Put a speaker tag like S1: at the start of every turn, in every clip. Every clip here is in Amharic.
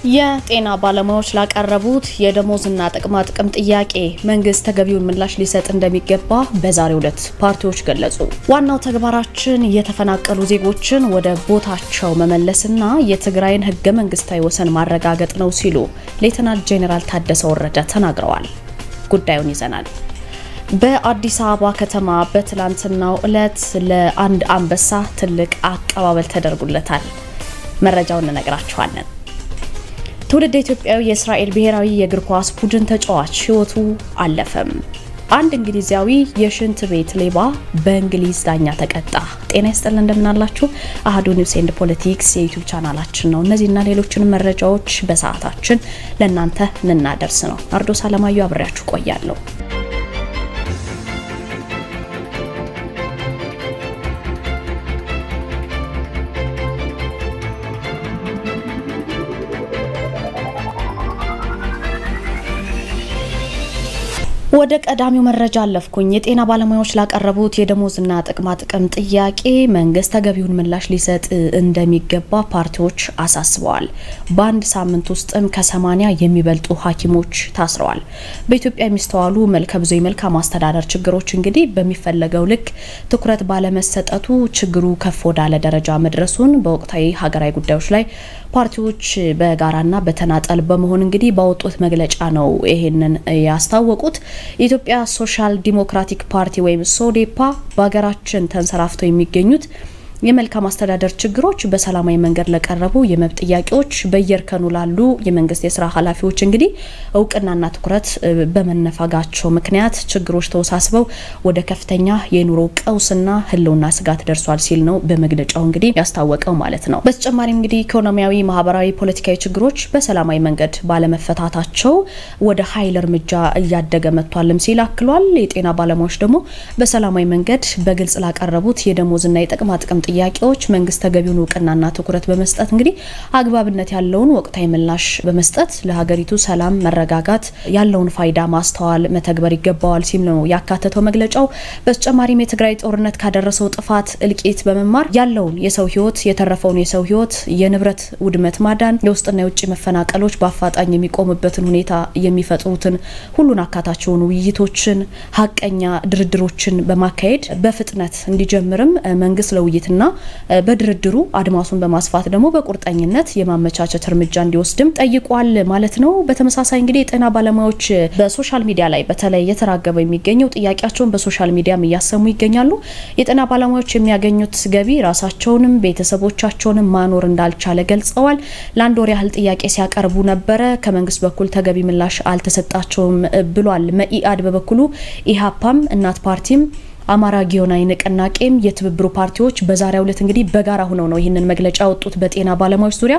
S1: የጤና ባለሙያዎች ላቀረቡት የደሞዝና ጥቅማ ጥቅም ጥያቄ መንግስት ተገቢውን ምላሽ ሊሰጥ እንደሚገባ በዛሬው ዕለት ፓርቲዎች ገለጹ። ዋናው ተግባራችን የተፈናቀሉ ዜጎችን ወደ ቦታቸው መመለስና የትግራይን ህገ መንግስታዊ ወሰን ማረጋገጥ ነው ሲሉ ሌተናል ጄኔራል ታደሰ ወረደ ተናግረዋል። ጉዳዩን ይዘናል። በአዲስ አበባ ከተማ በትላንትናው ዕለት ለአንድ አንበሳ ትልቅ አቀባበል ተደርጎለታል። መረጃውን እንነግራችኋለን። ትውልደ ኢትዮጵያዊ የእስራኤል ብሔራዊ የእግር ኳስ ቡድን ተጫዋች ህይወቱ አለፈም። አንድ እንግሊዛዊ የሽንት ቤት ሌባ በእንግሊዝ ዳኛ ተቀጣ። ጤና ይስጥልን እንደምናላችሁ አሃዱ ኒውስ ኤንድ ፖለቲክስ የዩቲዩብ ቻናላችን ነው። እነዚህና ሌሎችንም መረጃዎች በሰዓታችን ለእናንተ እንናደርስ ነው። ናርዶስ አለማዩ አብሬያችሁ ቆያለሁ። ወደ ቀዳሚው መረጃ አለፍኩኝ። የጤና ባለሙያዎች ላቀረቡት የደሞዝና ጥቅማ ጥቅም ጥያቄ መንግስት ተገቢውን ምላሽ ሊሰጥ እንደሚገባ ፓርቲዎች አሳስበዋል። በአንድ ሳምንት ውስጥም ከ80 የሚበልጡ ሐኪሞች ታስረዋል። በኢትዮጵያ የሚስተዋሉ መልከ ብዙ የመልካም አስተዳደር ችግሮች እንግዲህ በሚፈለገው ልክ ትኩረት ባለመሰጠቱ ችግሩ ከፍ ወዳለ ደረጃ መድረሱን በወቅታዊ ሀገራዊ ጉዳዮች ላይ ፓርቲዎች በጋራና በተናጠል በመሆን እንግዲህ ባወጡት መግለጫ ነው ይሄንን ያስታወቁት። የኢትዮጵያ ሶሻል ዲሞክራቲክ ፓርቲ ወይም ሶዴፓ በሀገራችን ተንሰራፍተው የሚገኙት የመልካም አስተዳደር ችግሮች በሰላማዊ መንገድ ለቀረቡ የመብት ጥያቄዎች በየርከኑ ላሉ የመንግስት የሥራ ኃላፊዎች እንግዲህ እውቅናና ትኩረት በመነፈጋቸው ምክንያት ችግሮች ተወሳስበው ወደ ከፍተኛ የኑሮ ቀውስና ህልውና ስጋት ደርሷል ሲል ነው በመግለጫው እንግዲህ ያስታወቀው ማለት ነው። በተጨማሪም እንግዲህ ኢኮኖሚያዊ፣ ማህበራዊ፣ ፖለቲካዊ ችግሮች በሰላማዊ መንገድ ባለመፈታታቸው ወደ ኃይል እርምጃ እያደገ መጥቷልም ሲል አክሏል። የጤና ባለሙያዎች ደግሞ በሰላማዊ መንገድ በግልጽ ላቀረቡት የደሞዝና የጥቅማ ጥቅም ጥያቄዎች መንግስት ተገቢውን እውቅናና ትኩረት በመስጠት እንግዲህ አግባብነት ያለውን ወቅታዊ ምላሽ በመስጠት ለሀገሪቱ ሰላም መረጋጋት ያለውን ፋይዳ ማስተዋል መተግበር ይገባዋል ሲል ነው ያካተተው መግለጫው። በተጨማሪም የትግራይ ጦርነት ካደረሰው ጥፋት እልቂት በመማር ያለውን የሰው ህይወት የተረፈውን የሰው ህይወት የንብረት ውድመት ማዳን የውስጥና የውጭ መፈናቀሎች በአፋጣኝ የሚቆምበትን ሁኔታ የሚፈጥሩትን ሁሉን አካታቸውን ውይይቶችን ሀቀኛ ድርድሮችን በማካሄድ በፍጥነት እንዲጀምርም መንግስት ለውይይት እና በድርድሩ አድማሱን በማስፋት ደግሞ በቁርጠኝነት የማመቻቸት እርምጃ እንዲወስድም ጠይቋል ማለት ነው። በተመሳሳይ እንግዲህ የጤና ባለሙያዎች በሶሻል ሚዲያ ላይ በተለይ የተራገበ የሚገኘው ጥያቄያቸውን በሶሻል ሚዲያም እያሰሙ ይገኛሉ። የጤና ባለሙያዎች የሚያገኙት ገቢ ራሳቸውንም ቤተሰቦቻቸውንም ማኖር እንዳልቻለ ገልጸዋል። ለአንድ ወር ያህል ጥያቄ ሲያቀርቡ ነበረ። ከመንግስት በኩል ተገቢ ምላሽ አልተሰጣቸውም ብሏል። መኢአድ በበኩሉ ኢሃፓም እናት ፓርቲም አማራ ጊዮናዊ ንቅናቄም የትብብሩ ፓርቲዎች በዛሬው ዕለት እንግዲህ በጋራ ሆነው ነው ይህንን መግለጫ ወጡት። በጤና ባለሙያዎች ዙሪያ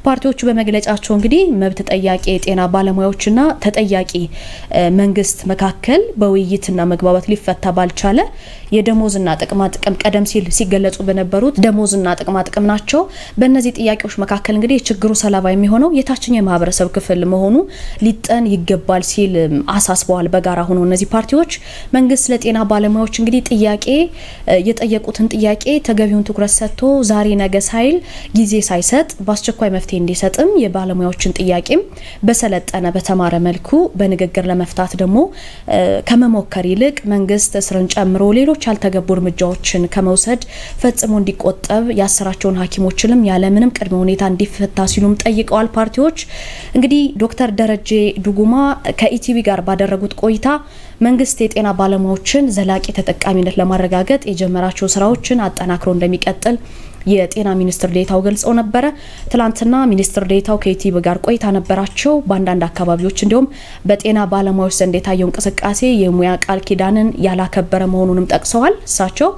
S1: ፓርቲዎቹ በመግለጫቸው እንግዲህ መብት ጠያቂ የጤና ባለሙያዎችና ተጠያቂ መንግስት መካከል በውይይትና መግባባት ሊፈታ ባልቻለ የደሞዝና ጥቅማ ጥቅም ቀደም ሲል ሲገለጹ በነበሩት ደሞዝና ጥቅማ ጥቅም ናቸው። በእነዚህ ጥያቄዎች መካከል እንግዲህ ችግሩ ሰላባ የሚሆነው የታችኛው የማህበረሰብ ክፍል መሆኑ ሊጠን ይገባል ሲል አሳስበዋል። በጋራ ሆነው እነዚህ ፓርቲዎች መንግስት ለጤና ባለሙያዎች እንግዲህ ጥያቄ የጠየቁትን ጥያቄ ተገቢውን ትኩረት ሰጥቶ ዛሬ ነገ ሳይል ጊዜ ሳይሰጥ በአስቸኳይ መፍትሄ እንዲሰጥም የባለሙያዎችን ጥያቄም በሰለጠነ በተማረ መልኩ በንግግር ለመፍታት ደግሞ ከመሞከር ይልቅ መንግስት እስርን ጨምሮ ሌሎች ያልተገቡ እርምጃዎችን ከመውሰድ ፈጽሞ እንዲቆጠብ ያሰራቸውን ሐኪሞችንም ያለ ምንም ቅድመ ሁኔታ እንዲፈታ ሲሉም ጠይቀዋል። ፓርቲዎች እንግዲህ ዶክተር ደረጀ ዱጉማ ከኢቲቪ ጋር ባደረጉት ቆይታ መንግስት የጤና ባለሙያዎችን ዘላቂ ተጠቃሚነት ለማረጋገጥ የጀመራቸው ስራዎችን አጠናክሮ እንደሚቀጥል የጤና ሚኒስትር ዴታው ገልጸው ነበር። ትላንትና ሚኒስትር ዴታው ከኢቲቪ ጋር ቆይታ ነበራቸው። በአንዳንድ አካባቢዎች እንዲሁም በጤና ባለሙያዎች ዘንድ የታየው እንቅስቃሴ የሙያ ቃል ኪዳንን ያላከበረ መሆኑንም ጠቅሰዋል። እሳቸው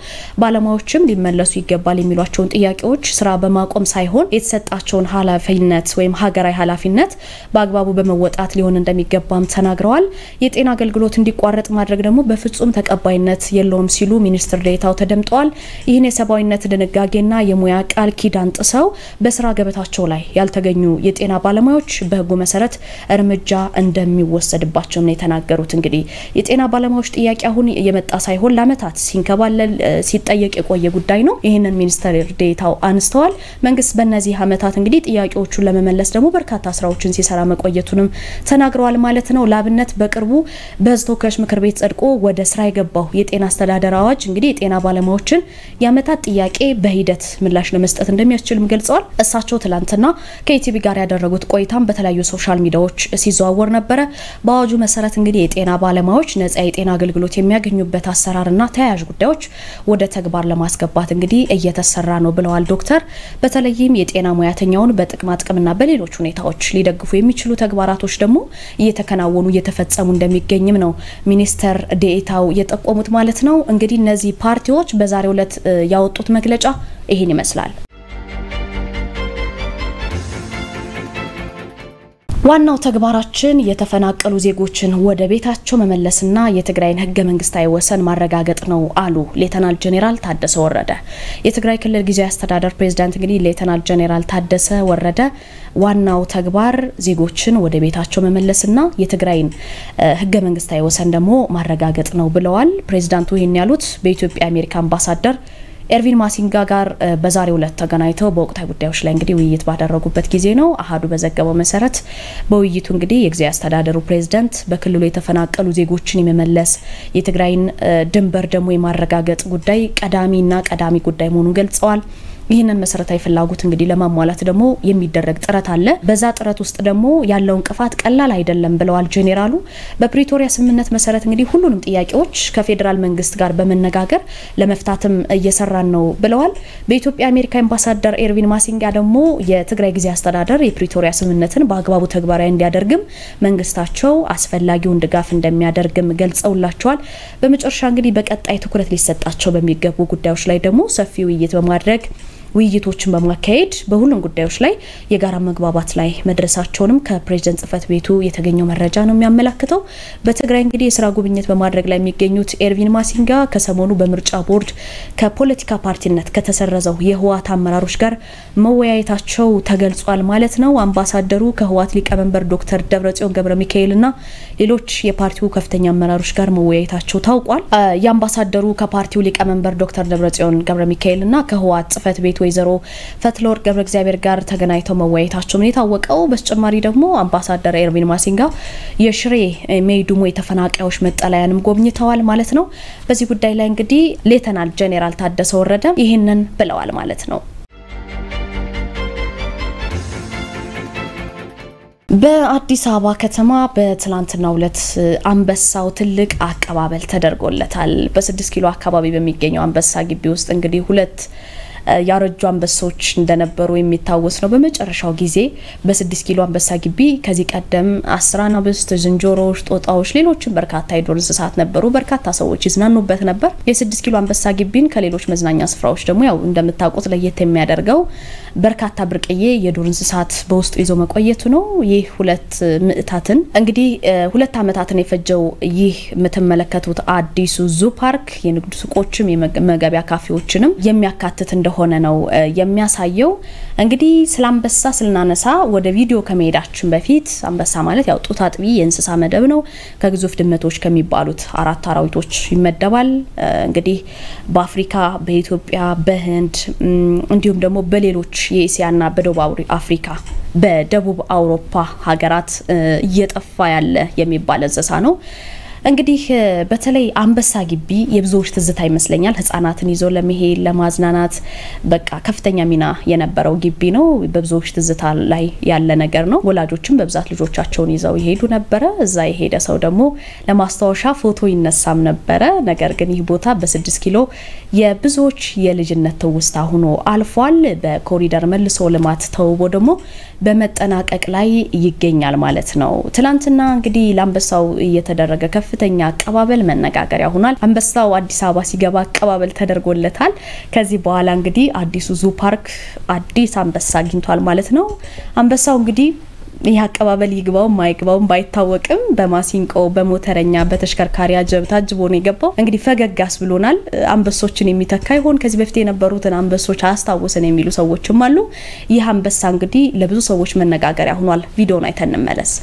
S1: ባለሙያዎችም ሊመለሱ ይገባል የሚሏቸውን ጥያቄዎች ስራ በማቆም ሳይሆን የተሰጣቸውን ኃላፊነት ወይም ሀገራዊ ኃላፊነት በአግባቡ በመወጣት ሊሆን እንደሚገባም ተናግረዋል። የጤና አገልግሎት እንዲቋረጥ ማድረግ ደግሞ በፍጹም ተቀባይነት የለውም ሲሉ ሚኒስትር ዴታው ተደምጠዋል። ይህን የሰብአዊነት ድንጋጌና የሙያ ቃል ኪዳን ጥሰው በስራ ገበታቸው ላይ ያልተገኙ የጤና ባለሙያዎች በህጉ መሰረት እርምጃ እንደሚወሰድባቸው ነው የተናገሩት። እንግዲህ የጤና ባለሙያዎች ጥያቄ አሁን የመጣ ሳይሆን ለአመታት ሲንከባለል ሲጠየቅ የቆየ ጉዳይ ነው። ይሄንን ሚኒስትር ዴኤታው አንስተዋል። መንግስት በእነዚህ አመታት እንግዲህ ጥያቄዎቹን ለመመለስ ደግሞ በርካታ ስራዎችን ሲሰራ መቆየቱንም ተናግረዋል ማለት ነው። ላብነት በቅርቡ በህዝብ ተወካዮች ምክር ቤት ጸድቆ ወደ ስራ የገባው የጤና አስተዳደር አዋጅ እንግዲህ የጤና ባለሙያዎችን ያመጣት ጥያቄ በሂደት ምላሽ ለመስጠት እንደሚያስችልም ገልጸዋል። እሳቸው ትላንትና ከኢቲቪ ጋር ያደረጉት ቆይታም በተለያዩ ሶሻል ሚዲያዎች ሲዘዋወር ነበር። በአዋጁ መሰረት እንግዲህ የጤና ባለሙያዎች ነፃ የጤና አገልግሎት የሚያገኙበት አሰራርና ተያያዥ ጉዳዮች ወደ ተግባር ለማስገባት እንግዲህ እየተሰራ ነው ብለዋል ዶክተር። በተለይም የጤና ሙያተኛውን በጥቅማ ጥቅምና በሌሎች ሁኔታዎች ሊደግፉ የሚችሉ ተግባራቶች ደግሞ እየተከናወኑ እየተፈጸሙ እንደሚገኝም ነው ሚኒስትር ዴኤታው የጠቆሙት ማለት ነው። እንግዲህ እነዚህ ፓርቲዎች በዛሬው ዕለት ያወጡት መግለጫ ይሄን ይመስላል። ዋናው ተግባራችን የተፈናቀሉ ዜጎችን ወደ ቤታቸው መመለስና የትግራይን ህገ መንግስታዊ ወሰን ማረጋገጥ ነው አሉ ሌተናል ጄኔራል ታደሰ ወረደ። የትግራይ ክልል ጊዜያዊ አስተዳደር ፕሬዝዳንት እንግዲህ ሌተናል ጄኔራል ታደሰ ወረደ ዋናው ተግባር ዜጎችን ወደ ቤታቸው መመለስና የትግራይን ህገ መንግስታዊ ወሰን ደግሞ ማረጋገጥ ነው ብለዋል። ፕሬዝዳንቱ ይሄን ያሉት በኢትዮጵያ አሜሪካ አምባሳደር ኤርቪን ማሲንጋ ጋር በዛሬው ዕለት ተገናኝተው በወቅታዊ ጉዳዮች ላይ እንግዲህ ውይይት ባደረጉበት ጊዜ ነው። አሃዱ በዘገበው መሰረት በውይይቱ እንግዲህ የጊዜያዊ አስተዳደሩ ፕሬዝዳንት በክልሉ የተፈናቀሉ ዜጎችን የመመለስ የትግራይን ድንበር ደግሞ የማረጋገጥ ጉዳይ ቀዳሚ ጉዳይ መሆኑን ገልጸዋል። ይህንን መሰረታዊ ፍላጎት እንግዲህ ለማሟላት ደግሞ የሚደረግ ጥረት አለ። በዛ ጥረት ውስጥ ደግሞ ያለው እንቅፋት ቀላል አይደለም ብለዋል ጄኔራሉ። በፕሪቶሪያ ስምምነት መሰረት እንግዲህ ሁሉንም ጥያቄዎች ከፌደራል መንግስት ጋር በመነጋገር ለመፍታትም እየሰራን ነው ብለዋል። በኢትዮጵያ አሜሪካ አምባሳደር ኤርቪን ማሲንጋ ደግሞ የትግራይ ጊዜያዊ አስተዳደር የፕሪቶሪያ ስምምነትን በአግባቡ ተግባራዊ እንዲያደርግም መንግስታቸው አስፈላጊውን ድጋፍ እንደሚያደርግም ገልጸውላቸዋል። በመጨረሻ እንግዲህ በቀጣይ ትኩረት ሊሰጣቸው በሚገቡ ጉዳዮች ላይ ደግሞ ሰፊ ውይይት በማድረግ ውይይቶችን በማካሄድ በሁሉም ጉዳዮች ላይ የጋራ መግባባት ላይ መድረሳቸውንም ከፕሬዝዳንት ጽፈት ቤቱ የተገኘው መረጃ ነው የሚያመለክተው። በትግራይ እንግዲህ የስራ ጉብኝት በማድረግ ላይ የሚገኙት ኤርቪን ማሲንጋ ከሰሞኑ በምርጫ ቦርድ ከፖለቲካ ፓርቲነት ከተሰረዘው የህወሓት አመራሮች ጋር መወያየታቸው ተገልጿል ማለት ነው። አምባሳደሩ ከህወሓት ሊቀመንበር ዶክተር ደብረጽዮን ገብረሚካኤልና ሌሎች የፓርቲው ከፍተኛ አመራሮች ጋር መወያየታቸው ታውቋል። የአምባሳደሩ ከፓርቲው ሊቀመንበር ዶክተር ደብረጽዮን ገብረሚካኤልና ከህወሓት ጽፈት ቤት ወይዘሮ ፈትለወርቅ ገብረ እግዚአብሔር ጋር ተገናኝተው መወያየታቸው ነው የታወቀው። በተጨማሪ ደግሞ አምባሳደር ኤርቪን ማሲንጋ የሽሬ ሜይዱሞ የተፈናቃዮች መጠለያንም ጎብኝተዋል ማለት ነው። በዚህ ጉዳይ ላይ እንግዲህ ሌተናል ጄኔራል ታደሰ ወረደ ይሄንን ብለዋል ማለት ነው። በአዲስ አበባ ከተማ በትላንትናው ዕለት አንበሳው ትልቅ አቀባበል ተደርጎለታል። በ6 ኪሎ አካባቢ በሚገኘው አንበሳ ግቢ ውስጥ እንግዲህ ሁለት ያረጁ አንበሶች እንደነበሩ የሚታወስ ነው። በመጨረሻው ጊዜ በ6 ኪሎ አንበሳ ግቢ ከዚህ ቀደም 10 አንበሶች፣ ዝንጀሮዎች፣ ጦጣዎች፣ ሌሎችም በርካታ የዱር እንስሳት ነበሩ። በርካታ ሰዎች ይዝናኑበት ነበር። የ6 ኪሎ አንበሳ ግቢን ከሌሎች መዝናኛ ስፍራዎች ደግሞ ያው እንደምታውቁት ለየት የሚያደርገው በርካታ ብርቅዬ የዱር እንስሳት በውስጡ ይዞ መቆየቱ ነው። ይህ 2 ምዕታትን እንግዲህ 2 አመታትን የፈጀው ይህ የምትመለከቱት አዲሱ ዙ ፓርክ የንግድ ሱቆችም የመገቢያ ካፌዎችንም የሚያካትት ሆነ ነው የሚያሳየው። እንግዲህ ስለ አንበሳ ስልናነሳ ወደ ቪዲዮ ከመሄዳችን በፊት አንበሳ ማለት ያው ጡት አጥቢ የእንስሳ መደብ ነው። ከግዙፍ ድመቶች ከሚባሉት 4 አራዊቶች ይመደባል። እንግዲህ በአፍሪካ፣ በኢትዮጵያ፣ በህንድ እንዲሁም ደግሞ በሌሎች የኤሲያና በደቡብ አውሮፓ ሀገራት እየጠፋ ያለ የሚባል እንስሳ ነው። እንግዲህ በተለይ አንበሳ ግቢ የብዙዎች ትዝታ ይመስለኛል። ህፃናትን ይዞ ለመሄድ ለማዝናናት በቃ ከፍተኛ ሚና የነበረው ግቢ ነው። በብዙዎች ትዝታ ላይ ያለ ነገር ነው። ወላጆችም በብዛት ልጆቻቸውን ይዘው ይሄዱ ነበር። እዛ የሄደ ሰው ደግሞ ለማስታወሻ ፎቶ ይነሳም ነበር። ነገር ግን ይህ ቦታ በ6 ኪሎ የብዙዎች የልጅነት ትውስታ ሆኖ አልፏል። በኮሪደር መልሶ ልማት ተውቦ ደግሞ በመጠናቀቅ ላይ ይገኛል ማለት ነው። ትላንትና እንግዲህ ለአንበሳው እየተደረገ ከፍተኛ አቀባበል መነጋገሪያ ሆኗል። አንበሳው አዲስ አበባ ሲገባ አቀባበል ተደርጎለታል። ከዚህ በኋላ እንግዲህ አዲሱ ዙ ፓርክ አዲስ አንበሳ አግኝቷል ማለት ነው። አንበሳው እንግዲህ ይህ አቀባበል ይግባው ማይግባው ባይታወቅም በማሲንቆ በሞተረኛ በተሽከርካሪ አጀብ ታጅቦ ነው የገባው እንግዲህ ፈገጋስ ብሎናል አንበሶችን የሚተካ ይሆን ከዚህ በፊት የነበሩትን አንበሶች አስተዋወሰን የሚሉ ሰዎችም አሉ ይህ አንበሳ እንግዲህ ለብዙ ሰዎች መነጋገሪያ ሆኗል ቪዲዮውን አይተን እንመለስ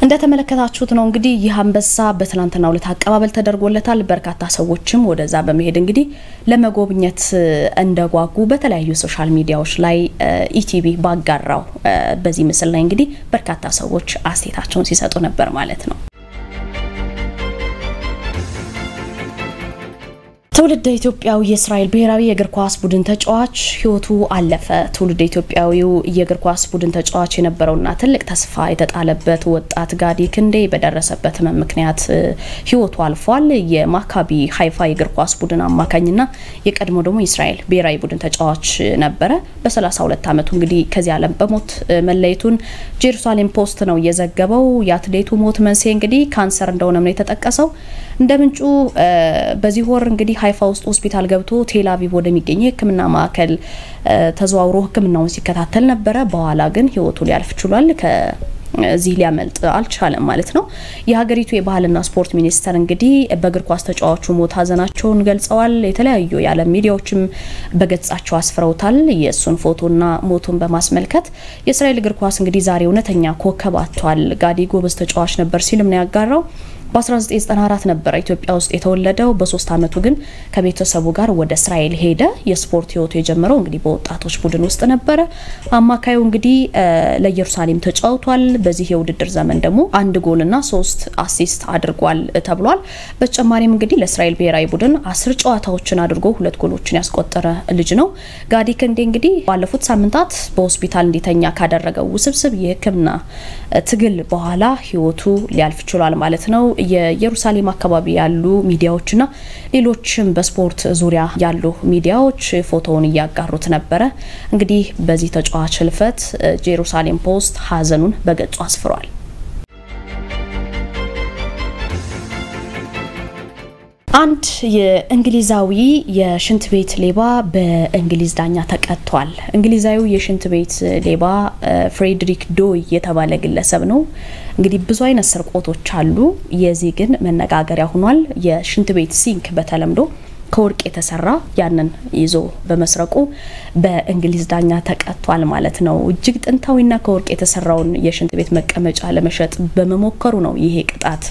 S1: እንደተመለከታችሁት ነው እንግዲህ ይህ አንበሳ በትላንትናው ዕለት አቀባበል ተደርጎለታል በርካታ ሰዎችም ወደዛ በመሄድ እንግዲህ ለመጎብኘት እንደጓጉ በተለያዩ ሶሻል ሚዲያዎች ላይ ኢቲቪ ባጋራው በዚህ ምስል ላይ እንግዲህ በርካታ ሰዎች አስተያየታቸውን ሲሰጡ ነበር ማለት ነው ትውልደ ኢትዮጵያው የእስራኤል ብሔራዊ የእግር ኳስ ቡድን ተጫዋች ህይወቱ አለፈ ትውልደ ኢትዮጵያዊው የእግር ኳስ ቡድን ተጫዋች የነበረውና ትልቅ ተስፋ የተጣለበት ወጣት ጋዲ ክንዴ በደረሰበት ምክንያት ህይወቱ አልፏል የማካቢ ሃይፋ የእግር ኳስ ቡድን አማካኝና የቀድሞ ደግሞ የእስራኤል ብሔራዊ ቡድን ተጫዋች ነበረ በ32 አመቱ እንግዲህ ከዚህ ዓለም በሞት መለየቱን ጄሩሳሌም ፖስት ነው የዘገበው የአትሌቱ ሞት መንስኤ እንግዲህ ካንሰር እንደሆነ ነው የተጠቀሰው እንደምንጩ በዚህ ወር እንግዲህ ሃይፋ ውስጥ ሆስፒታል ገብቶ ቴል አቪቭ ወደሚገኝ የህክምና ማዕከል ተዘዋውሮ ህክምናውን ሲከታተል ነበር በኋላ ግን ህይወቱ ሊያልፍ ችሏል ከዚህ ሊያመልጥ አልቻለም ማለት ነው የሀገሪቱ የባህልና ስፖርት ሚኒስተር እንግዲህ በእግር ኳስ ተጫዋቹ ሞት ሀዘናቸውን ገልጸዋል የተለያዩ የዓለም ሚዲያዎችም በገጻቸው አስፍረውታል የሱን ፎቶና ሞቱን በማስመልከት የእስራኤል እግር ኳስ እንግዲህ ዛሬ እውነተኛ ኮከብ አጥቷል ጋዲ ጎበዝ ተጫዋች ነበር ሲልም ነው ያጋራው በ1994 ነበር ኢትዮጵያ ውስጥ የተወለደው በ3 አመቱ ግን ከቤተሰቡ ጋር ወደ እስራኤል ሄደ የስፖርት ህይወቱ የጀመረው እንግዲህ በወጣቶች ቡድን ውስጥ ነበር አማካዩ እንግዲህ ለኢየሩሳሌም ተጫውቷል በዚህ የውድድር ዘመን ደግሞ 1 ጎልና 3 አሲስት አድርጓል ተብሏል በተጨማሪም እንግዲህ ለእስራኤል ብሔራዊ ቡድን 10 ጨዋታዎችን አድርጎ 2 ጎሎችን ያስቆጠረ ልጅ ነው ጋዲ ክንዴ እንግዲህ ባለፉት ሳምንታት በሆስፒታል እንዲተኛ ካደረገው ውስብስብ የህክምና ትግል በኋላ ህይወቱ ሊያልፍ ችሏል ማለት ነው የኢየሩሳሌም አካባቢ ያሉ ሚዲያዎችና ሌሎችም በስፖርት ዙሪያ ያሉ ሚዲያዎች ፎቶውን ያጋሩት ነበር እንግዲህ በዚህ ተጫዋች ህልፈት ጄሩሳሌም ፖስት ሀዘኑን በገጹ አስፍሯል አንድ የእንግሊዛዊ የሽንት ቤት ሌባ በእንግሊዝ ዳኛ ተቀጥቷል እንግሊዛዊው የሽንት ቤት ሌባ ፍሬድሪክ ዶይ የተባለ ግለሰብ ነው እንግዲህ ብዙ አይነት ስርቆቶች አሉ የዚህ ግን መነጋገሪያ ሆኗል የሽንት ቤት ሲንክ በተለምዶ ከወርቅ የተሰራ ያንን ይዞ በመስረቁ በእንግሊዝ ዳኛ ተቀጥቷል ማለት ነው እጅግ ጥንታዊና ከወርቅ የተሰራውን የሽንት ቤት መቀመጫ ለመሸጥ በመሞከሩ ነው ይሄ ቅጣት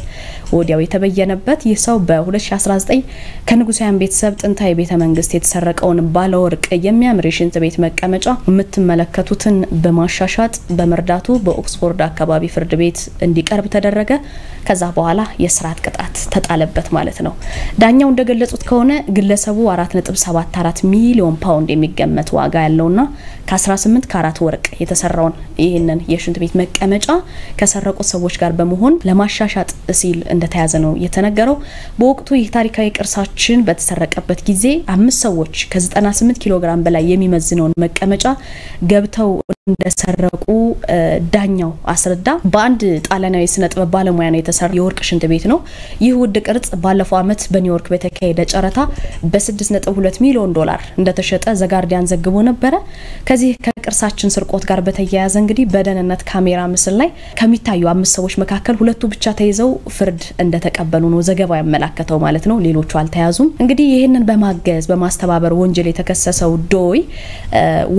S1: ወዲያው የተበየነበት ይሰው በ2019 ከንጉሳውያን ቤተሰብ ጥንታዊ ቤተ መንግስት የተሰረቀውን ባለወርቅ የሚያምር የሽንት ቤት መቀመጫ የምትመለከቱትን በማሻሻጥ በመርዳቱ በኦክስፎርድ አካባቢ ፍርድ ቤት እንዲቀርብ ተደረገ ከዛ በኋላ የስራት ቅጣት ተጣለበት ማለት ነው ዳኛው እንደገለጹት ከሆነ ግለሰቡ 4.74 ሚሊዮን ፓውንድ የሚገመት ዋጋ ያለውና ከ18 ካራት ወርቅ የተሰራውን ይሄንን የሽንት ቤት መቀመጫ ከሰረቁት ሰዎች ጋር በመሆን ለማሻሻጥ ሲል እንደተያዘ ነው የተነገረው በወቅቱ የታሪካዊ ቅርሳችን በተሰረቀበት ጊዜ 5 ሰዎች ከ98 ኪሎ ግራም በላይ የሚመዝነውን መቀመጫ ገብተው እንደሰረቁ ዳኛው አስረዳ። በአንድ ጣሊያናዊ ስነ ጥበብ ባለሙያ ነው የተሰራው የወርቅ ሽንት ቤት ነው። ይህ ውድ ቅርጽ ባለፈው አመት በኒውዮርክ በተካሄደ ጨረታ በ6.2 ሚሊዮን ዶላር እንደተሸጠ ዘጋርዲያን ዘግቦ ነበር። ከዚህ ከቅርሳችን ስርቆት ጋር በተያያዘ እንግዲህ በደህንነት ካሜራ ምስል ላይ ከሚታዩ 5 ሰዎች መካከል 2ቱ ብቻ ተይዘው ፍርድ እንደተቀበሉ ነው ዘገባው ያመለከተው ማለት ነው። ሌሎቹ አልተያዙም። እንግዲህ ይሄንን በማገዝ በማስተባበር ወንጀል የተከሰሰው ዶይ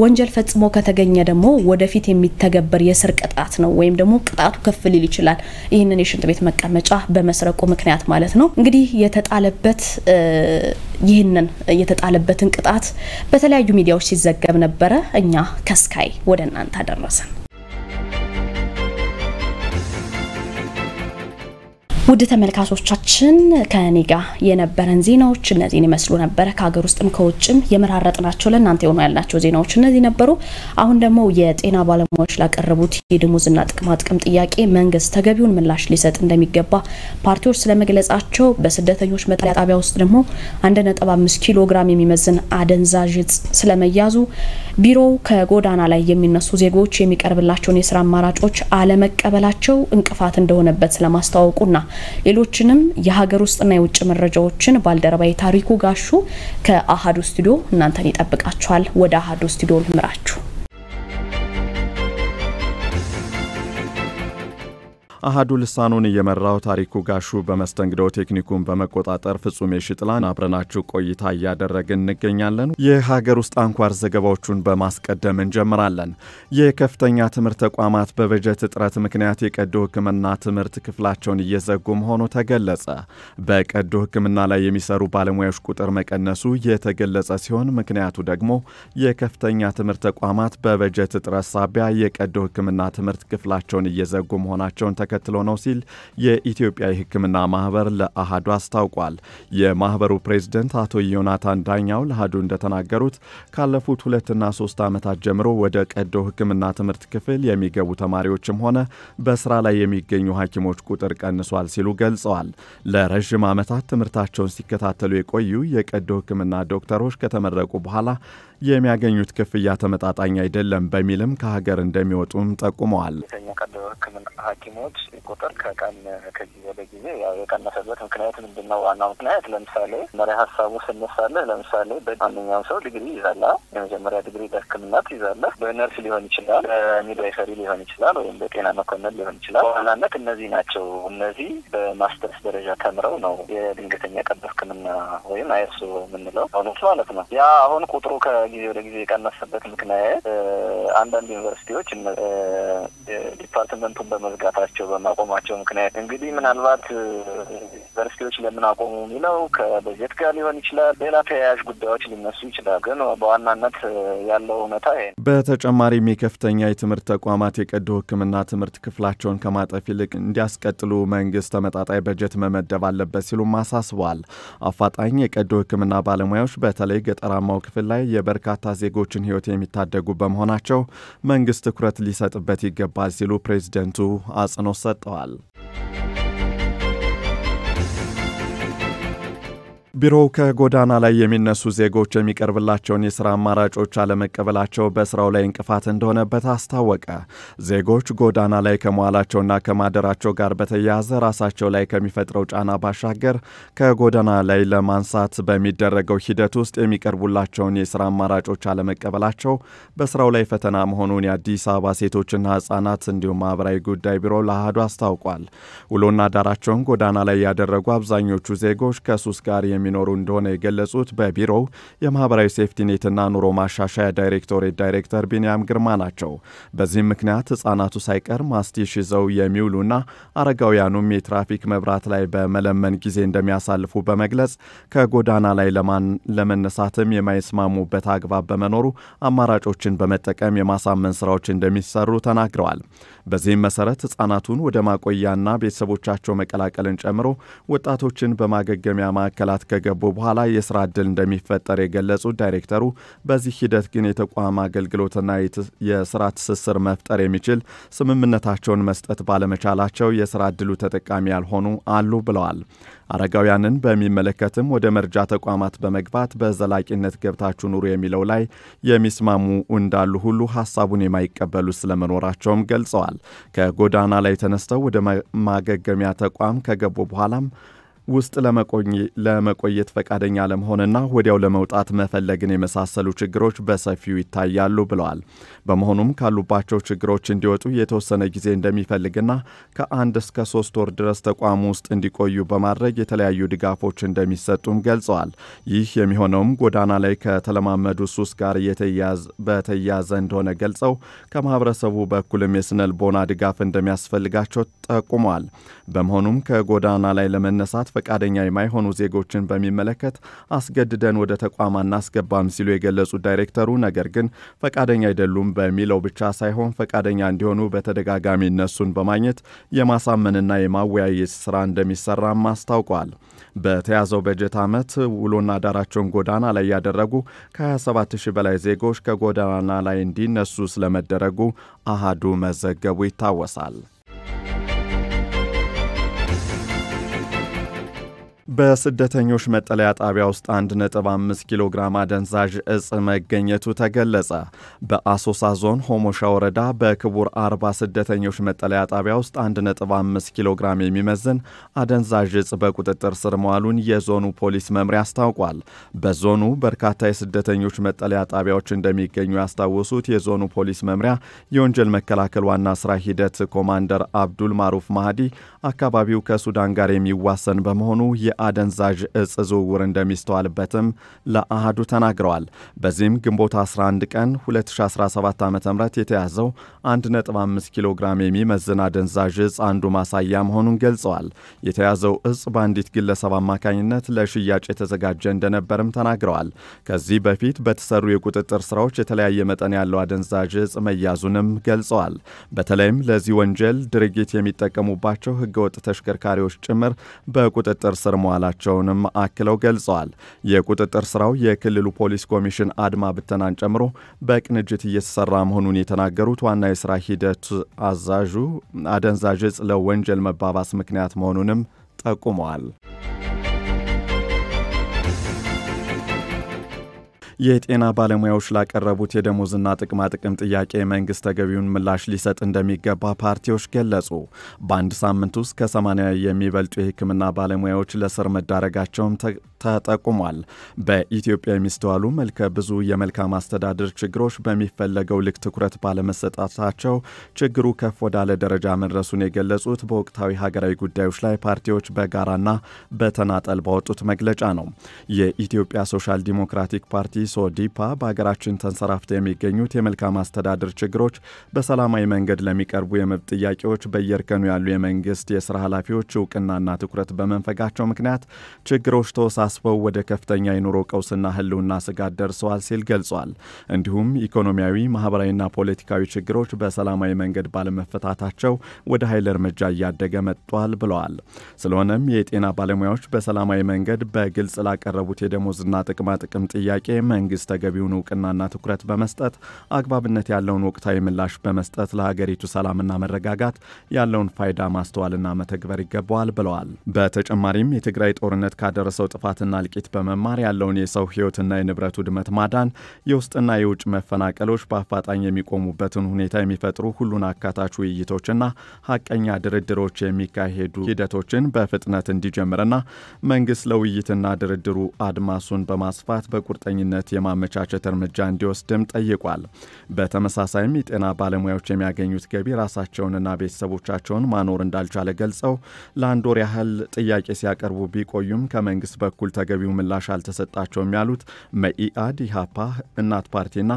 S1: ወንጀል ፈጽሞ ከተገኘ ደግሞ ወደፊት የሚተገበር የስር ቅጣት ነው ወይም ደግሞ ቅጣቱ ከፍ ሊል ይችላል። ይሄንን የሽንት ቤት መቀመጫ በመስረቁ ምክንያት ማለት ነው። እንግዲህ ይሄንን የተጣለበትን ቅጣት በተለያዩ ሚዲያዎች ሲዘገብ ነበር። እኛ ከስካይ ወደ እናንተ አደረሰን። ውድ ተመልካቾቻችን ከኔጋ የነበረን ዜናዎች እነዚህን ይመስሉ ነበር። ከሀገር ውስጥም ከውጭም የመራረጥናቸው ለእናንተ የሆኑ ያላቸው ዜናዎች እነዚህ ነበሩ። አሁን ደግሞ የጤና ባለሙያዎች ላቀረቡት የደሞዝና ጥቅማጥቅም ጥያቄ መንግስት ተገቢውን ምላሽ ሊሰጥ እንደሚገባ ፓርቲዎች ስለመግለጻቸው፣ በስደተኞች መጠለያ ጣቢያ ውስጥ ደግሞ 1.5 ኪሎ ግራም የሚመዝን አደንዛዥ እጽ ስለመያዙ፣ ቢሮው ከጎዳና ላይ የሚነሱ ዜጎች የሚቀርብላቸውን የስራ አማራጮች አለመቀበላቸው እንቅፋት እንደሆነበት ስለማስተዋወቁና ሌሎችንም የሀገር ውስጥና የውጭ መረጃዎችን ባልደረባይ ታሪኩ ጋሹ ከአሃዱ ስቱዲዮ እናንተን ይጠብቃችኋል። ወደ አሃዱ ስቱዲዮ ልምራችሁ።
S2: አሃዱ ልሳኑን እየመራው ታሪኩ ጋሹ በመስተንግዶ ቴክኒኩን በመቆጣጠር ፍጹም የሽጥላን አብረናችሁ ቆይታ እያደረግን እንገኛለን። የሀገር ውስጥ አንኳር ዘገባዎቹን በማስቀደም እንጀምራለን። የከፍተኛ ትምህርት ተቋማት በበጀት እጥረት ምክንያት የቀዶ ሕክምና ትምህርት ክፍላቸውን እየዘጉ መሆኑ ተገለጸ። በቀዶ ሕክምና ላይ የሚሰሩ ባለሙያዎች ቁጥር መቀነሱ የተገለጸ ሲሆን ምክንያቱ ደግሞ የከፍተኛ ትምህርት ተቋማት በበጀት እጥረት ሳቢያ የቀዶ ሕክምና ትምህርት ክፍላቸውን እየዘጉ መሆናቸውን ተከትሎ ነው ሲል የኢትዮጵያ የሕክምና ማህበር ለአሃዱ አስታውቋል። የማህበሩ ፕሬዝዳንት አቶ ዮናታን ዳኛው ለአሃዱ እንደተናገሩት ካለፉት 2 እና 3 ዓመታት ጀምሮ ወደ ቀዶ ሕክምና ትምህርት ክፍል የሚገቡ ተማሪዎችም ሆነ በስራ ላይ የሚገኙ ሐኪሞች ቁጥር ቀንሷል ሲሉ ገልጸዋል። ለረጅም ዓመታት ትምህርታቸውን ሲከታተሉ የቆዩ የቀዶ ሕክምና ዶክተሮች ከተመረቁ በኋላ የሚያገኙት ክፍያ ተመጣጣኝ አይደለም በሚልም ከሀገር እንደሚወጡም ጠቁመዋል።
S3: ሐኪሞች ቁጥር ከቀን ከጊዜ ወደ ጊዜ ያው የቀነሰበት ምክንያት ምንድነው? ዋናው ምክንያት ለምሳሌ መሪያ ሐሳቡ ስንሳለህ ለምሳሌ በማንኛውም ሰው ዲግሪ ይዛላ የመጀመሪያ ዲግሪ በሕክምና ይዛላ በነርስ ሊሆን ይችላል፣ በሚድዋይፈሪ ሊሆን ይችላል፣ ወይም በጤና መኮንን ሊሆን ይችላል። በዋናነት እነዚህ ናቸው። እነዚህ በማስተርስ ደረጃ ተምረው ነው የድንገተኛ ቀዶ ሕክምና ወይም አይሶ የምንለው ማለት ነው። ያ አሁን ቁጥሩ ከጊዜ ወደ ጊዜ የቀነሰበት ምክንያት አንዳንድ ዩኒቨርሲቲዎች ዲፓርትመንቱን በመዝጋታቸው በማቆማቸው ምክንያት እንግዲህ ምናልባት ዩኒቨርሲቲዎች ለምን አቆሙ የሚለው ከበጀት ጋር ሊሆን ይችላል፣ ሌላ ተያያዥ ጉዳዮች ሊነሱ ይችላል። ግን በዋናነት ያለው እውነታ ይሄ ነው።
S2: በተጨማሪም የከፍተኛ የትምህርት ተቋማት የቀዶ ሕክምና ትምህርት ክፍላቸውን ከማጠፍ ይልቅ እንዲያስቀጥሉ መንግስት ተመጣጣኝ በጀት መመደብ አለበት ሲሉም አሳስበዋል። አፋጣኝ የቀዶ ሕክምና ባለሙያዎች በተለይ ገጠራማው ክፍል ላይ የበርካታ ዜጎችን ህይወት የሚታደጉ በመሆናቸው መንግስት ትኩረት ሊሰጥበት ይገባል ሲሉ ፕሬዝዳንቱ አጽንኦት ሰጥተዋል። ቢሮው ከጎዳና ላይ የሚነሱ ዜጎች የሚቀርብላቸውን የሥራ አማራጮች አለመቀበላቸው በስራው ላይ እንቅፋት እንደሆነበት አስታወቀ። ዜጎች ጎዳና ላይ ከመዋላቸውና ከማደራቸው ጋር በተያያዘ ራሳቸው ላይ ከሚፈጥረው ጫና ባሻገር ከጎዳና ላይ ለማንሳት በሚደረገው ሂደት ውስጥ የሚቀርቡላቸውን የሥራ አማራጮች አለመቀበላቸው በስራው ላይ ፈተና መሆኑን የአዲስ አበባ ሴቶችና ሕፃናት እንዲሁም ማህበራዊ ጉዳይ ቢሮ ለአሃዱ አስታውቋል። ውሎና ዳራቸውን ጎዳና ላይ ያደረጉ አብዛኞቹ ዜጎች ከሱስ ጋር የሚኖሩ እንደሆነ የገለጹት በቢሮው የማህበራዊ ሴፍቲኔትና ኑሮ ማሻሻያ ዳይሬክቶሬት ዳይሬክተር ቢንያም ግርማ ናቸው። በዚህ ምክንያት ህፃናቱ ሳይቀር ማስቲሽ ይዘው የሚውሉና አረጋውያኑም የትራፊክ መብራት ላይ በመለመን ጊዜ እንደሚያሳልፉ በመግለጽ ከጎዳና ላይ ለመነሳትም የማይስማሙበት አግባብ በመኖሩ አማራጮችን በመጠቀም የማሳመን ስራዎች እንደሚሰሩ ተናግረዋል። በዚህም መሰረት ህፃናቱን ወደ ማቆያና ቤተሰቦቻቸው መቀላቀልን ጨምሮ ወጣቶችን በማገገሚያ ማዕከላት ከገቡ በኋላ የስራ ዕድል እንደሚፈጠር የገለጹት ዳይሬክተሩ በዚህ ሂደት ግን የተቋም አገልግሎትና የስራ ትስስር መፍጠር የሚችል ስምምነታቸውን መስጠት ባለመቻላቸው የስራ ዕድሉ ተጠቃሚ ያልሆኑ አሉ ብለዋል። አረጋውያንን በሚመለከትም ወደ መርጃ ተቋማት በመግባት በዘላቂነት ገብታችሁ ኑሩ የሚለው ላይ የሚስማሙ እንዳሉ ሁሉ ሐሳቡን የማይቀበሉ ስለመኖራቸውም ገልጸዋል። ከጎዳና ላይ ተነስተው ወደ ማገገሚያ ተቋም ከገቡ በኋላም ውስጥ ለመቆየት ፈቃደኛ ለመሆንና ወዲያው ለመውጣት መፈለግን የመሳሰሉ ችግሮች በሰፊው ይታያሉ ብለዋል። በመሆኑም ካሉባቸው ችግሮች እንዲወጡ የተወሰነ ጊዜ እንደሚፈልግና ከ1 እስከ 3 ወር ድረስ ተቋሙ ውስጥ እንዲቆዩ በማድረግ የተለያዩ ድጋፎች እንደሚሰጡም ገልጸዋል። ይህ የሚሆነውም ጎዳና ላይ ከተለማመዱ ሱስ ጋር በተያያዘ እንደሆነ ገልጸው ከማህበረሰቡ በኩልም የስነልቦና ድጋፍ እንደሚያስፈልጋቸው ጠቁመዋል። በመሆኑም ከጎዳና ላይ ለመነሳት ፈቃደኛ የማይሆኑ ዜጎችን በሚመለከት አስገድደን ወደ ተቋም አናስገባም ሲሉ የገለጹት ዳይሬክተሩ ነገር ግን ፈቃደኛ አይደሉም በሚለው ብቻ ሳይሆን ፈቃደኛ እንዲሆኑ በተደጋጋሚ እነሱን በማግኘት የማሳመንና የማወያየት ስራ እንደሚሰራም አስታውቀዋል። በተያዘው በጀት ዓመት ውሎና ዳራቸውን ጎዳና ላይ ያደረጉ ከ27000 በላይ ዜጎች ከጎዳና ላይ እንዲነሱ ስለመደረጉ አሃዱ መዘገቡ ይታወሳል። በስደተኞች መጠለያ ጣቢያ ውስጥ 1.5 ኪሎ ግራም አደንዛዥ እጽ መገኘቱ ተገለጸ። በአሶሳ ዞን ሆሞሻ ወረዳ በክቡር 40 ስደተኞች መጠለያ ጣቢያ ውስጥ 1.5 ኪሎ ግራም የሚመዝን አደንዛዥ እጽ በቁጥጥር ስር መዋሉን የዞኑ ፖሊስ መምሪያ አስታውቋል። በዞኑ በርካታ የስደተኞች መጠለያ ጣቢያዎች እንደሚገኙ ያስታወሱት የዞኑ ፖሊስ መምሪያ የወንጀል መከላከል ዋና ስራ ሂደት ኮማንደር አብዱል ማሩፍ ማህዲ አካባቢው ከሱዳን ጋር የሚዋሰን በመሆኑ የአደንዛዥ እጽ ዝውውር እንደሚስተዋልበትም ለአሃዱ ተናግረዋል። በዚህም ግንቦት 11 ቀን 2017 ዓ.ም የተያዘው 1.5 ኪሎ ግራም የሚመዝን አደንዛዥ እጽ አንዱ ማሳያ መሆኑን ገልጸዋል። የተያዘው እጽ በአንዲት ግለሰብ አማካኝነት ለሽያጭ የተዘጋጀ እንደነበርም ተናግረዋል። ከዚህ በፊት በተሰሩ የቁጥጥር ስራዎች የተለያየ መጠን ያለው አደንዛዥ እጽ መያዙንም ገልጸዋል። በተለይም ለዚህ ወንጀል ድርጊት የሚጠቀሙባቸው ህገወጥ ተሽከርካሪዎች ጭምር በቁጥጥር ስር መዋላቸውንም አክለው ገልጸዋል። የቁጥጥር ስራው የክልሉ ፖሊስ ኮሚሽን አድማ ብተናን ጨምሮ በቅንጅት እየተሰራ መሆኑን የተናገሩት ዋና የስራ ሂደት አዛዡ አደንዛዥ እጽ ለወንጀል መባባስ ምክንያት መሆኑንም ጠቁመዋል። የጤና ባለሙያዎች ላቀረቡት የደሞዝና ጥቅማ ጥቅም ጥያቄ መንግስት ተገቢውን ምላሽ ሊሰጥ እንደሚገባ ፓርቲዎች ገለጹ። በአንድ ሳምንት ውስጥ ከ80 የሚበልጡ የሕክምና ባለሙያዎች ለስር መዳረጋቸውም ተጠቁሟል። በኢትዮጵያ የሚስተዋሉ መልከ ብዙ የመልካም አስተዳደር ችግሮች በሚፈለገው ልክ ትኩረት ባለመሰጣታቸው ችግሩ ከፍ ወዳለ ደረጃ መድረሱን የገለጹት በወቅታዊ ሀገራዊ ጉዳዮች ላይ ፓርቲዎች በጋራና በተናጠል ባወጡት መግለጫ ነው። የኢትዮጵያ ሶሻል ዲሞክራቲክ ፓርቲ ሶዲፓ በሀገራችን ተንሰራፍተው የሚገኙት የመልካም አስተዳደር ችግሮች በሰላማዊ መንገድ ለሚቀርቡ የመብት ጥያቄዎች በየእርከኑ ያሉ የመንግስት የስራ ኃላፊዎች እውቅናና ትኩረት በመንፈጋቸው ምክንያት ችግሮች ተወሳስበው ወደ ከፍተኛ የኑሮ ቀውስና ህልውና ስጋት ደርሰዋል ሲል ገልጿል። እንዲሁም ኢኮኖሚያዊ፣ ማህበራዊና ፖለቲካዊ ችግሮች በሰላማዊ መንገድ ባለመፈታታቸው ወደ ኃይል እርምጃ እያደገ መጥቷል ብለዋል። ስለሆነም የጤና ባለሙያዎች በሰላማዊ መንገድ በግልጽ ላቀረቡት የደሞዝና ጥቅማ ጥቅም ጥያቄ መንግስት ተገቢውን እውቅናና ትኩረት በመስጠት አግባብነት ያለውን ወቅታዊ ምላሽ በመስጠት ለሀገሪቱ ሰላምና መረጋጋት ያለውን ፋይዳ ማስተዋልና መተግበር ይገባዋል ብለዋል። በተጨማሪም የትግራይ ጦርነት ካደረሰው ጥፋትና እልቂት በመማር ያለውን የሰው ህይወትና የንብረት ውድመት ማዳን፣ የውስጥና የውጭ መፈናቀሎች በአፋጣኝ የሚቆሙበትን ሁኔታ የሚፈጥሩ ሁሉን አካታች ውይይቶችና ሀቀኛ ድርድሮች የሚካሄዱ ሂደቶችን በፍጥነት እንዲጀምርና መንግስት ለውይይትና ድርድሩ አድማሱን በማስፋት በቁርጠኝነት የማመቻቸት እርምጃ እንዲወስድም ጠይቋል። በተመሳሳይም የጤና ባለሙያዎች የሚያገኙት ገቢ ራሳቸውንና ቤተሰቦቻቸውን ማኖር እንዳልቻለ ገልጸው ለአንድ ወር ያህል ጥያቄ ሲያቀርቡ ቢቆዩም ከመንግስት በኩል ተገቢው ምላሽ አልተሰጣቸውም ያሉት መኢአድ፣ ኢሃፓ፣ እናት ፓርቲና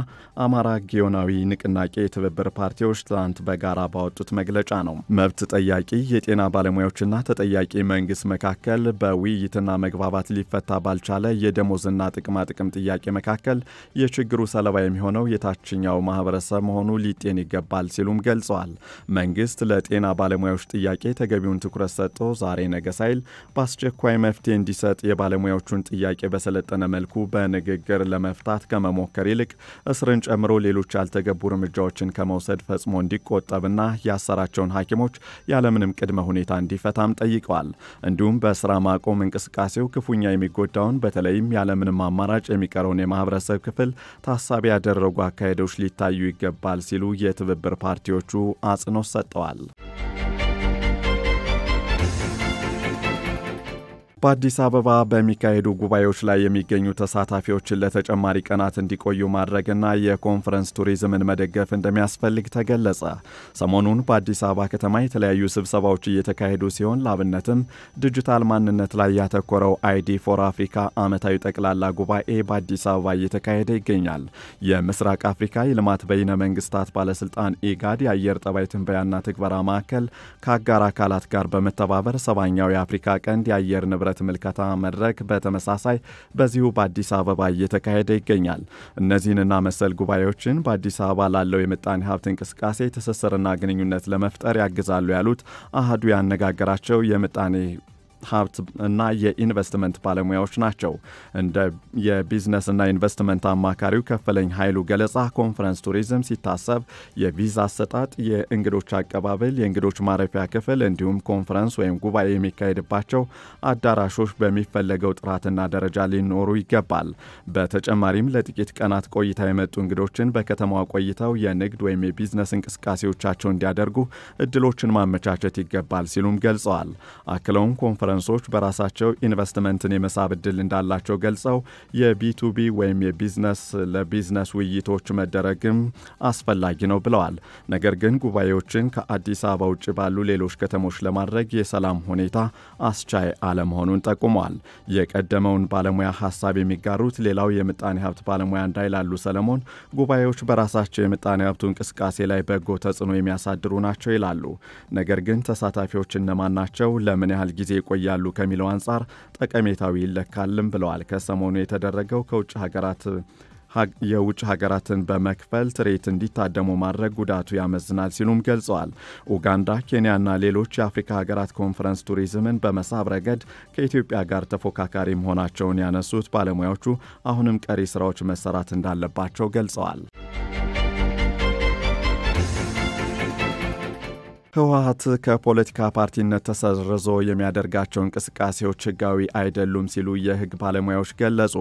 S2: አማራ ጊዮናዊ ንቅናቄ የትብብር ፓርቲዎች ትናንት በጋራ ባወጡት መግለጫ ነው። መብት ጠያቂ የጤና ባለሙያዎችና ተጠያቂ መንግስት መካከል በውይይትና መግባባት ሊፈታ ባልቻለ የደሞዝና ጥቅማ ጥቅም ጥያቄ መካከል የችግሩ ሰለባ የሚሆነው የታችኛው ማህበረሰብ መሆኑ ሊጤን ይገባል ሲሉም ገልጸዋል። መንግስት ለጤና ባለሙያዎች ጥያቄ ተገቢውን ትኩረት ሰጥቶ ዛሬ ነገ ሳይል በአስቸኳይ መፍትሄ እንዲሰጥ የባለሙያ የባለሙያዎቹን ጥያቄ በሰለጠነ መልኩ በንግግር ለመፍታት ከመሞከር ይልቅ እስርን ጨምሮ ሌሎች ያልተገቡ እርምጃዎችን ከመውሰድ ፈጽሞ እንዲቆጠብና ያሰራቸውን ሐኪሞች ያለምንም ቅድመ ሁኔታ እንዲፈታም ጠይቀዋል። እንዲሁም በስራ ማቆም እንቅስቃሴው ክፉኛ የሚጎዳውን በተለይም ያለምንም አማራጭ የሚቀረውን የማህበረሰብ ክፍል ታሳቢ ያደረጉ አካሄዶች ሊታዩ ይገባል ሲሉ የትብብር ፓርቲዎቹ አጽንኦት ሰጥተዋል። በአዲስ አበባ በሚካሄዱ ጉባኤዎች ላይ የሚገኙ ተሳታፊዎችን ለተጨማሪ ቀናት እንዲቆዩ ማድረግና የኮንፈረንስ ቱሪዝምን መደገፍ እንደሚያስፈልግ ተገለጸ። ሰሞኑን በአዲስ አበባ ከተማ የተለያዩ ስብሰባዎች እየተካሄዱ ሲሆን ለአብነትም ዲጂታል ማንነት ላይ ያተኮረው አይዲ ፎር አፍሪካ ዓመታዊ ጠቅላላ ጉባኤ በአዲስ አበባ እየተካሄደ ይገኛል። የምስራቅ አፍሪካ የልማት በይነ መንግስታት ባለስልጣን ኢጋድ የአየር ጠባይ ትንበያና ትግበራ ማዕከል ከአጋር አካላት ጋር በመተባበር 7ኛው የአፍሪካ ቀንድ የአየር ንብረት ምልከታ መድረክ በተመሳሳይ በዚሁ በአዲስ አበባ እየተካሄደ ይገኛል። እነዚህንና መሰል ጉባኤዎችን በአዲስ አበባ ላለው የምጣኔ ሀብት እንቅስቃሴ ትስስርና ግንኙነት ለመፍጠር ያግዛሉ ያሉት አሃዱ ያነጋገራቸው የምጣኔ ሀብት እና የኢንቨስትመንት ባለሙያዎች ናቸው። እንደ የቢዝነስ እና ኢንቨስትመንት አማካሪው ከፈለኝ ኃይሉ ገለጻ ኮንፈረንስ ቱሪዝም ሲታሰብ የቪዛ አሰጣጥ፣ የእንግዶች አቀባበል፣ የእንግዶች ማረፊያ ክፍል እንዲሁም ኮንፈረንስ ወይም ጉባኤ የሚካሄድባቸው አዳራሾች በሚፈለገው ጥራትና ደረጃ ሊኖሩ ይገባል። በተጨማሪም ለጥቂት ቀናት ቆይታ የመጡ እንግዶችን በከተማዋ ቆይተው የንግድ ወይም የቢዝነስ እንቅስቃሴዎቻቸው እንዲያደርጉ እድሎችን ማመቻቸት ይገባል ሲሉም ገልጸዋል። አክለውም ኮንፈረንሶች በራሳቸው ኢንቨስትመንትን የመሳብ እድል እንዳላቸው ገልጸው የቢ2ቢ ወይም የቢዝነስ ለቢዝነስ ውይይቶች መደረግም አስፈላጊ ነው ብለዋል። ነገር ግን ጉባኤዎችን ከአዲስ አበባ ውጭ ባሉ ሌሎች ከተሞች ለማድረግ የሰላም ሁኔታ አስቻይ አለመሆኑን ጠቁመዋል። የቀደመውን ባለሙያ ሐሳብ የሚጋሩት ሌላው የምጣኔ ሀብት ባለሙያ እንዳይላሉ ሰለሞን ጉባኤዎች በራሳቸው የምጣኔ ሀብቱ እንቅስቃሴ ላይ በጎ ተጽዕኖ የሚያሳድሩ ናቸው ይላሉ። ነገር ግን ተሳታፊዎች እነማን ናቸው፣ ለምን ያህል ጊዜ ያሉ ከሚለው አንጻር ጠቀሜታው ይለካልም ብለዋል። ከሰሞኑ የተደረገው የውጭ ሀገራትን በመክፈል ትርኢት እንዲታደሙ ማድረግ ጉዳቱ ያመዝናል ሲሉም ገልጸዋል። ኡጋንዳ፣ ኬንያና ሌሎች የአፍሪካ ሀገራት ኮንፈረንስ ቱሪዝምን በመሳብ ረገድ ከኢትዮጵያ ጋር ተፎካካሪ መሆናቸውን ያነሱት ባለሙያዎቹ አሁንም ቀሪ ስራዎች መሰራት እንዳለባቸው ገልጸዋል። ህወሓት ከፖለቲካ ፓርቲነት ተሰርዞ የሚያደርጋቸው እንቅስቃሴዎች ህጋዊ አይደሉም ሲሉ የህግ ባለሙያዎች ገለጹ።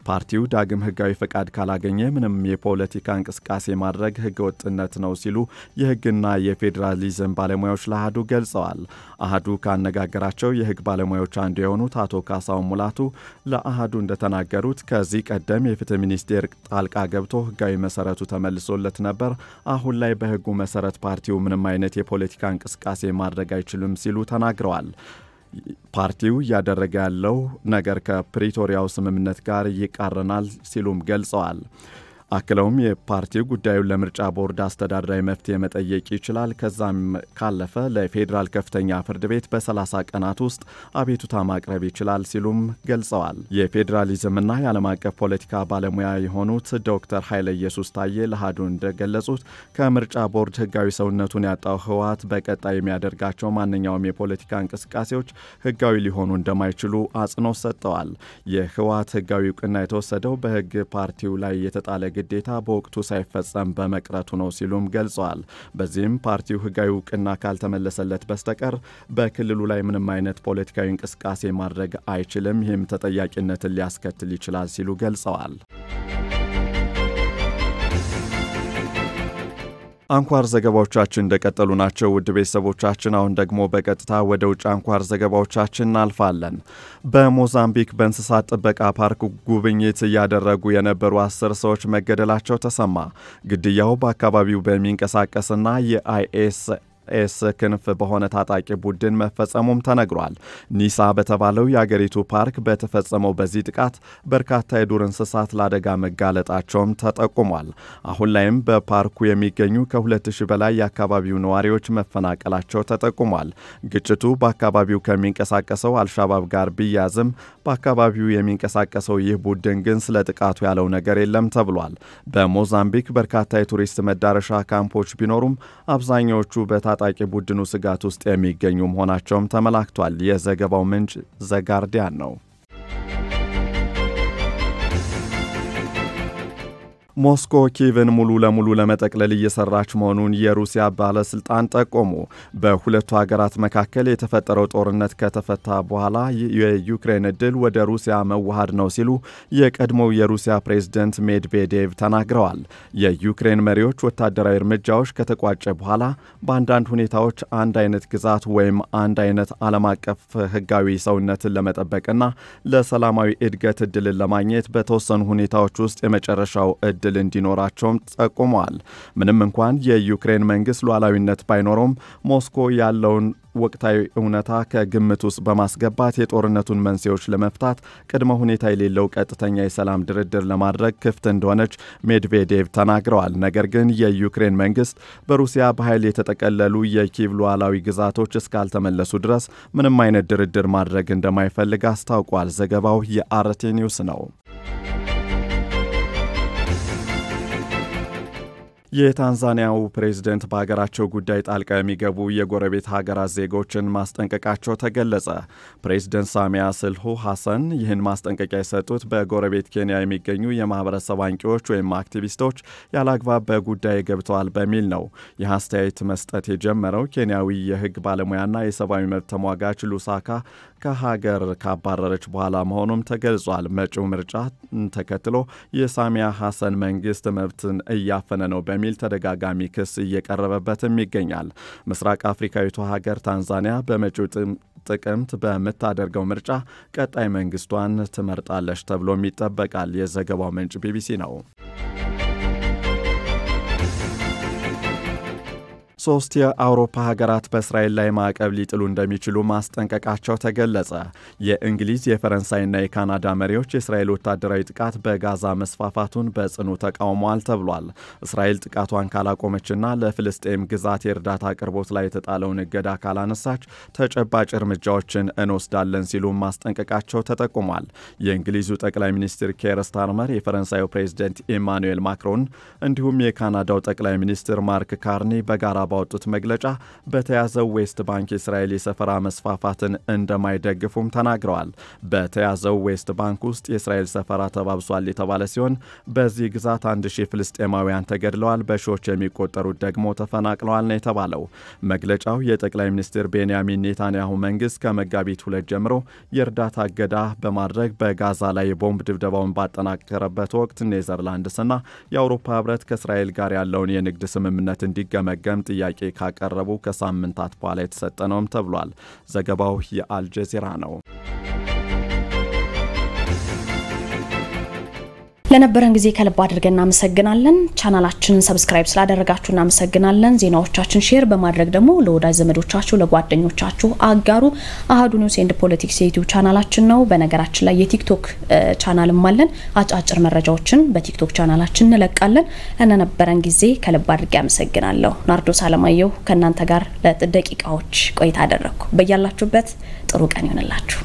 S2: ፓርቲው ዳግም ህጋዊ ፈቃድ ካላገኘ ምንም የፖለቲካ እንቅስቃሴ ማድረግ ህገ ወጥነት ነው ሲሉ የህግና የፌዴራሊዝም ባለሙያዎች ለአሃዱ ገልጸዋል። አሃዱ ካነጋገራቸው የህግ ባለሙያዎች አንዱ የሆኑት አቶ ካሳሁን ሙላቱ ለአሃዱ እንደተናገሩት ከዚህ ቀደም የፍትህ ሚኒስቴር ጣልቃ ገብቶ ህጋዊ መሰረቱ ተመልሶለት ነበር። አሁን ላይ በህጉ መሰረት ፓርቲው ምንም አይነት የፖለቲካ እንቅስቃሴ ማድረግ አይችልም ሲሉ ተናግረዋል። ፓርቲው እያደረገ ያለው ነገር ከፕሪቶሪያው ስምምነት ጋር ይቃረናል ሲሉም ገልጸዋል። አክለውም የፓርቲው ጉዳዩን ለምርጫ ቦርድ አስተዳደራዊ መፍትሄ መጠየቅ ይችላል። ከዛም ካለፈ ለፌዴራል ከፍተኛ ፍርድ ቤት በ30 ቀናት ውስጥ አቤቱታ ማቅረብ ይችላል ሲሉም ገልጸዋል። የፌዴራሊዝምና የዓለም አቀፍ ፖለቲካ ባለሙያ የሆኑት ዶክተር ኃይለ ኢየሱስ ታዬ ለአሃዱ እንደገለጹት ከምርጫ ቦርድ ህጋዊ ሰውነቱን ያጣው ህወሓት በቀጣይ የሚያደርጋቸው ማንኛውም የፖለቲካ እንቅስቃሴዎች ህጋዊ ሊሆኑ እንደማይችሉ አጽንኦት ሰጥተዋል። የህወሓት ህጋዊ እውቅና የተወሰደው በህግ ፓርቲው ላይ የተጣለ ግዴታ በወቅቱ ሳይፈጸም በመቅረቱ ነው ሲሉም ገልጸዋል። በዚህም ፓርቲው ህጋዊ እውቅና ካልተመለሰለት በስተቀር በክልሉ ላይ ምንም አይነት ፖለቲካዊ እንቅስቃሴ ማድረግ አይችልም፣ ይህም ተጠያቂነትን ሊያስከትል ይችላል ሲሉ ገልጸዋል። አንኳር ዘገባዎቻችን እንደቀጠሉ ናቸው። ውድ ቤተሰቦቻችን አሁን ደግሞ በቀጥታ ወደ ውጭ አንኳር ዘገባዎቻችን እናልፋለን። በሞዛምቢክ በእንስሳት ጥበቃ ፓርክ ጉብኝት እያደረጉ የነበሩ 10 ሰዎች መገደላቸው ተሰማ። ግድያው በአካባቢው በሚንቀሳቀስና የአይኤስ ክንፍ በሆነ ታጣቂ ቡድን መፈጸሙም ተነግሯል። ኒሳ በተባለው የአገሪቱ ፓርክ በተፈጸመው በዚህ ጥቃት በርካታ የዱር እንስሳት ለአደጋ መጋለጣቸውም ተጠቁሟል። አሁን ላይም በፓርኩ የሚገኙ ከ2000 በላይ የአካባቢው ነዋሪዎች መፈናቀላቸው ተጠቁሟል። ግጭቱ በአካባቢው ከሚንቀሳቀሰው አልሻባብ ጋር ቢያዝም በአካባቢው የሚንቀሳቀሰው ይህ ቡድን ግን ስለ ጥቃቱ ያለው ነገር የለም ተብሏል። በሞዛምቢክ በርካታ የቱሪስት መዳረሻ ካምፖች ቢኖሩም አብዛኛዎቹ ታጣቂ ቡድኑ ስጋት ውስጥ የሚገኙ መሆናቸውም ተመላክቷል። የዘገባው ምንጭ ዘጋርዲያን ነው። ሞስኮ ኪየቭን ሙሉ ለሙሉ ለመጠቅለል እየሰራች መሆኑን የሩሲያ ባለስልጣን ጠቆሙ። በሁለቱ ሀገራት መካከል የተፈጠረው ጦርነት ከተፈታ በኋላ የዩክሬን እድል ወደ ሩሲያ መዋሃድ ነው ሲሉ የቀድሞው የሩሲያ ፕሬዝዳንት ሜድቬዴቭ ተናግረዋል። የዩክሬን መሪዎች ወታደራዊ እርምጃዎች ከተቋጨ በኋላ በአንዳንድ ሁኔታዎች አንድ አይነት ግዛት ወይም አንድ አይነት ዓለም አቀፍ ህጋዊ ሰውነትን ለመጠበቅና ለሰላማዊ እድገት እድልን ለማግኘት በተወሰኑ ሁኔታዎች ውስጥ የመጨረሻው እድል እንዲኖራቸውም ጠቁመዋል። ምንም እንኳን የዩክሬን መንግስት ሉዓላዊነት ባይኖረውም ሞስኮ ያለውን ወቅታዊ እውነታ ከግምት ውስጥ በማስገባት የጦርነቱን መንስኤዎች ለመፍታት ቅድመ ሁኔታ የሌለው ቀጥተኛ የሰላም ድርድር ለማድረግ ክፍት እንደሆነች ሜድቬዴቭ ተናግረዋል። ነገር ግን የዩክሬን መንግስት በሩሲያ በኃይል የተጠቀለሉ የኪየቭ ሉዓላዊ ግዛቶች እስካልተመለሱ ድረስ ምንም አይነት ድርድር ማድረግ እንደማይፈልግ አስታውቋል። ዘገባው የአርቲ ኒውስ ነው። የታንዛኒያው ፕሬዝዳንት በሀገራቸው ጉዳይ ጣልቃ የሚገቡ የጎረቤት ሀገራት ዜጎችን ማስጠንቀቃቸው ተገለጸ። ፕሬዝዳንት ሳሚያ ስሉሁ ሐሰን ይህን ማስጠንቀቂያ የሰጡት በጎረቤት ኬንያ የሚገኙ የማህበረሰብ አንቂዎች ወይም አክቲቪስቶች ያላግባብ በጉዳይ ገብተዋል በሚል ነው። ይህ አስተያየት መስጠት የጀመረው ኬንያዊ የህግ ባለሙያና የሰብአዊ መብት ተሟጋች ሉሳካ ከሀገር ካባረረች በኋላ መሆኑም ተገልጿል። መጪው ምርጫ ተከትሎ የሳሚያ ሐሰን መንግስት መብትን እያፈነ ነው በሚል ተደጋጋሚ ክስ እየቀረበበትም ይገኛል። ምስራቅ አፍሪካዊቷ ሀገር ታንዛኒያ በመጪው ጥቅምት በምታደርገው ምርጫ ቀጣይ መንግስቷን ትመርጣለች ተብሎም ይጠበቃል። የዘገባው ምንጭ ቢቢሲ ነው። 3 የአውሮፓ ሀገራት በእስራኤል ላይ ማዕቀብ ሊጥሉ እንደሚችሉ ማስጠንቀቃቸው ተገለጸ። የእንግሊዝ፣ የፈረንሳይና የካናዳ መሪዎች የእስራኤል ወታደራዊ ጥቃት በጋዛ መስፋፋቱን በጽኑ ተቃውመዋል ተብሏል። እስራኤል ጥቃቷን ካላቆመችና ለፍልስጤም ግዛት የእርዳታ አቅርቦት ላይ የተጣለውን እገዳ ካላነሳች ተጨባጭ እርምጃዎችን እንወስዳለን ሲሉ ማስጠንቀቃቸው ተጠቁሟል። የእንግሊዙ ጠቅላይ ሚኒስትር ኬር ስታርመር፣ የፈረንሳዩ ፕሬዝዳንት ኢማኑኤል ማክሮን እንዲሁም የካናዳው ጠቅላይ ሚኒስትር ማርክ ካርኒ በጋራ ባወጡት መግለጫ በተያዘው ዌስት ባንክ የእስራኤል የሰፈራ መስፋፋትን እንደማይደግፉም ተናግረዋል። በተያዘው ዌስት ባንክ ውስጥ የእስራኤል ሰፈራ ተባብሷል የተባለ ሲሆን በዚህ ግዛት 1000 ፍልስጤማውያን ተገድለዋል፣ በሺዎች የሚቆጠሩት ደግሞ ተፈናቅለዋል ነው የተባለው። መግለጫው የጠቅላይ ሚኒስትር ቤንያሚን ኔታንያሁ መንግስት ከመጋቢት 2 ጀምሮ የእርዳታ እገዳ በማድረግ በጋዛ ላይ የቦምብ ድብደባውን ባጠናከረበት ወቅት ኔዘርላንድስና የአውሮፓ ህብረት ከእስራኤል ጋር ያለውን የንግድ ስምምነት እንዲገመገም ጥያቄ ካቀረቡ ከሳምንታት በኋላ የተሰጠ ነውም ተብሏል። ዘገባው የአልጀዚራ ነው።
S1: ለነበረን ጊዜ ከልብ አድርገን እናመሰግናለን። ቻናላችንን ሰብስክራይብ ስላደረጋችሁ እናመሰግናለን። ዜናዎቻችን ሼር በማድረግ ደግሞ ለወዳጅ ዘመዶቻችሁ ለጓደኞቻችሁ አጋሩ። አሃዱ ኒውስ ኤንድ ፖለቲክስ ዩቲዩብ ቻናላችን ነው። በነገራችን ላይ የቲክቶክ ቻናልም አለን። አጫጭር መረጃዎችን በቲክቶክ ቻናላችን እንለቃለን። ለነበረን ጊዜ ከልብ አድርጌ አመሰግናለሁ። ናርዶስ አለማየሁ ከእናንተ ጋር ለጥቂቃዎች ቆይታ አደረኩ። በያላችሁበት ጥሩ ቀን ይሁንላችሁ።